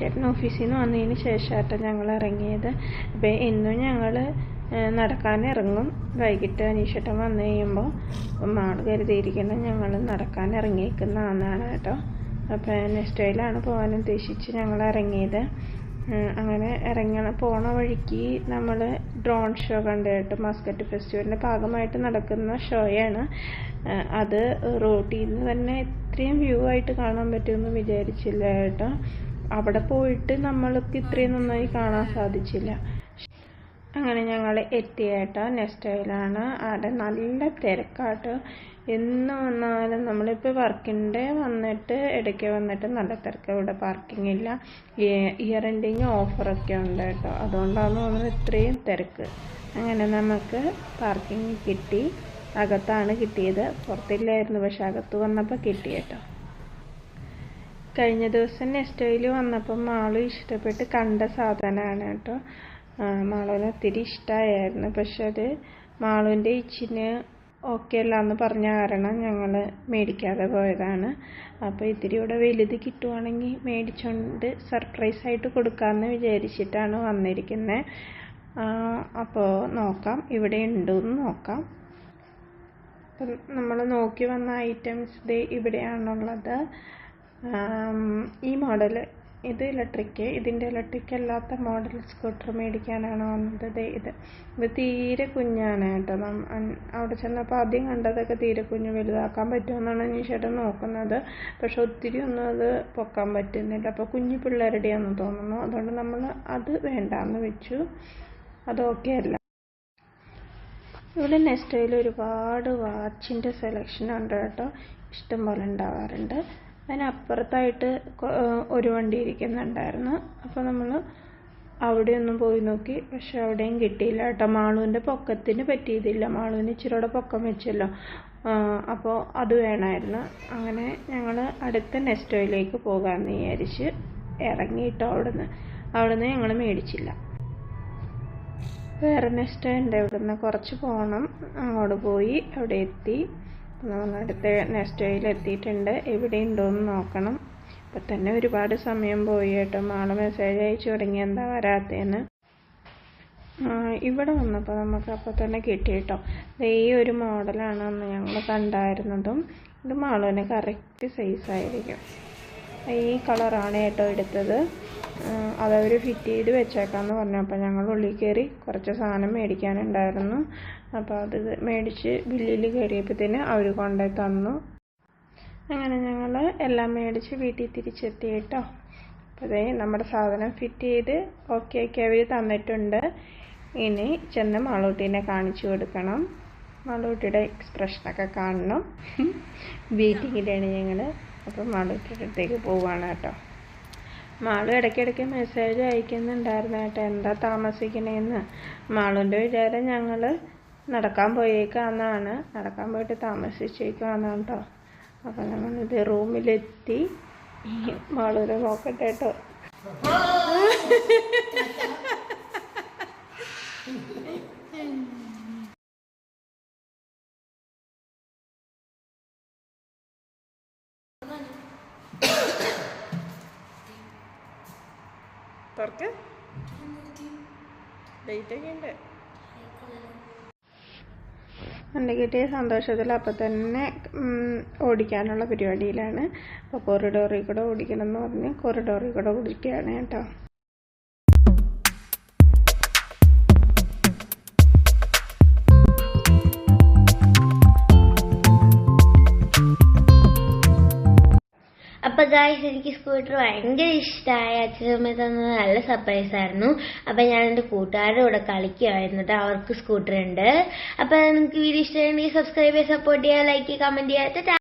അനീഷേട്ടൻ ഓഫീസിൽ നിന്ന് വന്നതിന് ശേഷമായിട്ട് ഞങ്ങൾ ഇറങ്ങിയത്. അപ്പോൾ ഇന്നും ഞങ്ങൾ നടക്കാനിറങ്ങും. വൈകിട്ട് അനീഷേട്ടൻ വന്നു കഴിയുമ്പോൾ മാൾ കരുതിയിരിക്കുന്നത് ഞങ്ങൾ നടക്കാൻ ഇറങ്ങിയിരിക്കുന്നതാണ് കേട്ടോ. അപ്പോൾ നെസ്റ്റോയിലാണ് പോകാൻ ഉദ്ദേശിച്ച് ഞങ്ങൾ ഇറങ്ങിയത്. അങ്ങനെ പോണ വഴിക്ക് നമ്മൾ ഡ്രോൺ ഷോ കണ്ടു കേട്ടോ. മസ്കറ്റ് ഫെസ്റ്റിവലിൻ്റെ ഭാഗമായിട്ട് നടക്കുന്ന ഷോയാണ് അത്. റോഡിൽ നിന്ന് തന്നെ ഇത്രയും വ്യൂ ആയിട്ട് കാണാൻ പറ്റുമെന്ന് വിചാരിച്ചില്ല കേട്ടോ. അവിടെ പോയിട്ട് നമ്മൾക്ക് ഇത്രയും നന്നായി കാണാൻ സാധിച്ചില്ല. അങ്ങനെ ഞങ്ങൾ എത്തിയേട്ടോ. നെസ്റ്റോയിലാണ്. അവിടെ നല്ല തിരക്കാട്ടോ. എന്ന് വന്നാലും നമ്മളിപ്പോൾ വർക്കിൻ്റെ വന്നിട്ട് ഇടയ്ക്ക് വന്നിട്ട് നല്ല തിരക്ക്. ഇവിടെ പാർക്കിംഗ് ഇല്ല. ഇയർ എൻഡിങ് ഓഫറൊക്കെ ഉണ്ട് കേട്ടോ. അതുകൊണ്ടാണ് തോന്നുന്നത് ഇത്രയും തിരക്ക്. അങ്ങനെ നമുക്ക് പാർക്കിംഗ് കിട്ടി. അകത്താണ് കിട്ടിയത്, പുറത്തില്ലായിരുന്നു. പക്ഷെ അകത്ത് വന്നപ്പോൾ കിട്ടി കേട്ടോ. കഴിഞ്ഞ ദിവസം നെസ്റ്റോയിൽ വന്നപ്പോൾ മാളു ഇഷ്ടപ്പെട്ട് കണ്ട സാധനമാണ് കേട്ടോ. മാളുവിന് ഒത്തിരി ഇഷ്ടമായിരുന്നു. പക്ഷെ അത് മാളുവിൻ്റെ ഇച്ചിന് ഓക്കെ അല്ല എന്ന് പറഞ്ഞ കാരണം ഞങ്ങൾ മേടിക്കാതെ പോയതാണ്. അപ്പോൾ ഇത്തിരി കൂടെ വലുത് കിട്ടുവാണെങ്കിൽ മേടിച്ചുകൊണ്ട് സർപ്രൈസായിട്ട് കൊടുക്കാമെന്ന് വിചാരിച്ചിട്ടാണ് വന്നിരിക്കുന്നത്. അപ്പോൾ നോക്കാം ഇവിടെ ഉണ്ടെന്ന് നോക്കാം. അപ്പം നമ്മൾ നോക്കി വന്ന ഐറ്റംസ് ഇവിടെയാണുള്ളത്. ഈ മോഡൽ ഇത് ഇലക്ട്രിക്. ഇതിൻ്റെ ഇലക്ട്രിക് അല്ലാത്ത മോഡൽ സ്കൂട്ടർ മേടിക്കാനാണ് വന്നത്. ഇത് തീരെ കുഞ്ഞാണ് കേട്ടോ. അവിടെ ചെന്നപ്പോൾ ആദ്യം കണ്ടതൊക്കെ തീരെ കുഞ്ഞ്. വലുതാക്കാൻ പറ്റുമെന്നാണ് അനീഷേട്ടൻ നോക്കുന്നത്. പക്ഷെ ഒത്തിരി ഒന്നും അത് പൊക്കാൻ പറ്റുന്നില്ല. അപ്പോൾ കുഞ്ഞു പിള്ളേരുടെയാണെന്ന് തോന്നുന്നു. അതുകൊണ്ട് നമ്മൾ അത് വേണ്ടാന്ന് വെച്ചു. അത് ഓക്കെ അല്ല. ഇവിടെ നെസ്റ്റോയിൽ ഒരുപാട് വാച്ചിൻ്റെ സെലക്ഷൻ ഉണ്ട് കേട്ടോ. ഇഷ്ടംപോലെ ഉണ്ടാവാറുണ്ട്. അതിനപ്പുറത്തായിട്ട് ഒരു വണ്ടി ഇരിക്കുന്നുണ്ടായിരുന്നു. അപ്പോൾ നമ്മൾ അവിടെയൊന്നും പോയി നോക്കി. പക്ഷെ അവിടെയും കിട്ടിയില്ല കേട്ടോ. മാളുവിൻ്റെ പൊക്കത്തിന് പറ്റിയതില്ല. മാളുവിന് ഇച്ചിരിയുടെ പൊക്കം വെച്ചല്ലോ. അപ്പോൾ അത് വേണമായിരുന്നു. അങ്ങനെ ഞങ്ങൾ അടുത്ത നെസ്റ്റോയിലേക്ക് പോകാമെന്ന് വിചാരിച്ച് ഇറങ്ങിയിട്ടോ. അവിടുന്ന് ഞങ്ങൾ മേടിച്ചില്ല. വേറെ നെസ്റ്റോ ഉണ്ട്. ഇവിടുന്ന് കുറച്ച് പോകണം. അങ്ങോട്ട് പോയി അവിടെ എത്തി. നമ്മൾ അടുത്ത നെസ്റ്റോയിൽ എത്തിയിട്ടുണ്ട്. എവിടെ ഉണ്ടോയെന്ന് നോക്കണം. ഇപ്പം തന്നെ ഒരുപാട് സമയം പോയി കേട്ടോ. മാള് മെസ്സേജ് അയച്ചു തുടങ്ങി എന്താ വരാത്തതെന്ന്. ഇവിടെ വന്നപ്പോൾ നമുക്ക് അപ്പോൾ തന്നെ കിട്ടി കേട്ടോ. ഈ ഒരു മോഡലാണ് അന്ന് ഞങ്ങൾ കണ്ടായിരുന്നതും. ഇത് മാളുവിന് കറക്റ്റ് സൈസായിരിക്കും. ഈ കളറാണ് കേട്ടോ എടുത്തത്. അതവർ ഫിറ്റ് ചെയ്ത് വെച്ചേക്കാമെന്ന് പറഞ്ഞപ്പോൾ ഞങ്ങൾ ഉള്ളിൽ കയറി കുറച്ച് സാധനം മേടിക്കാനുണ്ടായിരുന്നു. അപ്പോൾ അത് മേടിച്ച് ബില്ലിൽ കയറിയപ്പോഴത്തേന് അവർ കൊണ്ടുപോയി തന്നു. അങ്ങനെ ഞങ്ങൾ എല്ലാം മേടിച്ച് വീട്ടിൽ തിരിച്ചെത്തി കേട്ടോ. അപ്പോൾ അതേ നമ്മുടെ സാധനം ഫിറ്റ് ചെയ്ത് ഓക്കെ ആക്കി അവർ തന്നിട്ടുണ്ട്. ഇനി ചെന്ന് മാളൂട്ടീനെ കാണിച്ചു കൊടുക്കണം. മാളൂട്ടിയുടെ എക്സ്പ്രഷനൊക്കെ കാണണം. വെയിറ്റിങ്ങിലാണ് ഞങ്ങൾ. അപ്പം മാളൂട്ടിയുടെ അടുത്തേക്ക് പോവുകയാണ് കേട്ടോ. മാളു ഇടയ്ക്കിടയ്ക്ക് മെസ്സേജ് അയക്കുന്നുണ്ടായിരുന്നു കേട്ടോ, എന്താ താമസിക്കണേന്ന്. മാളുവിൻ്റെ വിചാരം ഞങ്ങൾ നടക്കാൻ പോയേക്കാന്നാണ്. നടക്കാൻ പോയിട്ട് താമസിച്ചേക്കാന്നാണ് കേട്ടോ. അപ്പം ഞങ്ങളിത് റൂമിലെത്തി. മാളൂരെ നോക്കട്ടെ കേട്ടോ. തുറക്ക്. ലൈറ്റൊക്കെ ഉണ്ട്. വണ്ടി കിട്ടിയ സന്തോഷത്തിൽ അപ്പം തന്നെ ഓടിക്കാനുള്ള പരിപാടിയിലാണ്. അപ്പോൾ കോറിഡോറിൽ കൂടെ ഓടിക്കണം എന്ന് പറഞ്ഞ് കോറിഡോറിൽ കൂടെ ഓടിക്കുകയാണ് കേട്ടോ. അപ്പോൾ ഗായ്സ്, എനിക്ക് സ്കൂട്ടർ ഭയങ്കര ഇഷ്ടമായി. അച്ഛനമ്മ തന്നത് നല്ല സർപ്രൈസ് ആയിരുന്നു. അപ്പം ഞാൻ എൻ്റെ കൂട്ടുകാരുടെ കൂടെ കളിക്കുമായിരുന്നു. അവർക്ക് സ്കൂട്ടർ ഉണ്ട്. അപ്പം നിങ്ങൾക്ക് വീഡിയോ ഇഷ്ടമാണെങ്കിൽ സബ്സ്ക്രൈബ് ചെയ്യുക, സപ്പോർട്ട് ചെയ്യുക, ലൈക്ക് ചെയ്യുക, കമൻറ്റ് ചെയ്യുക.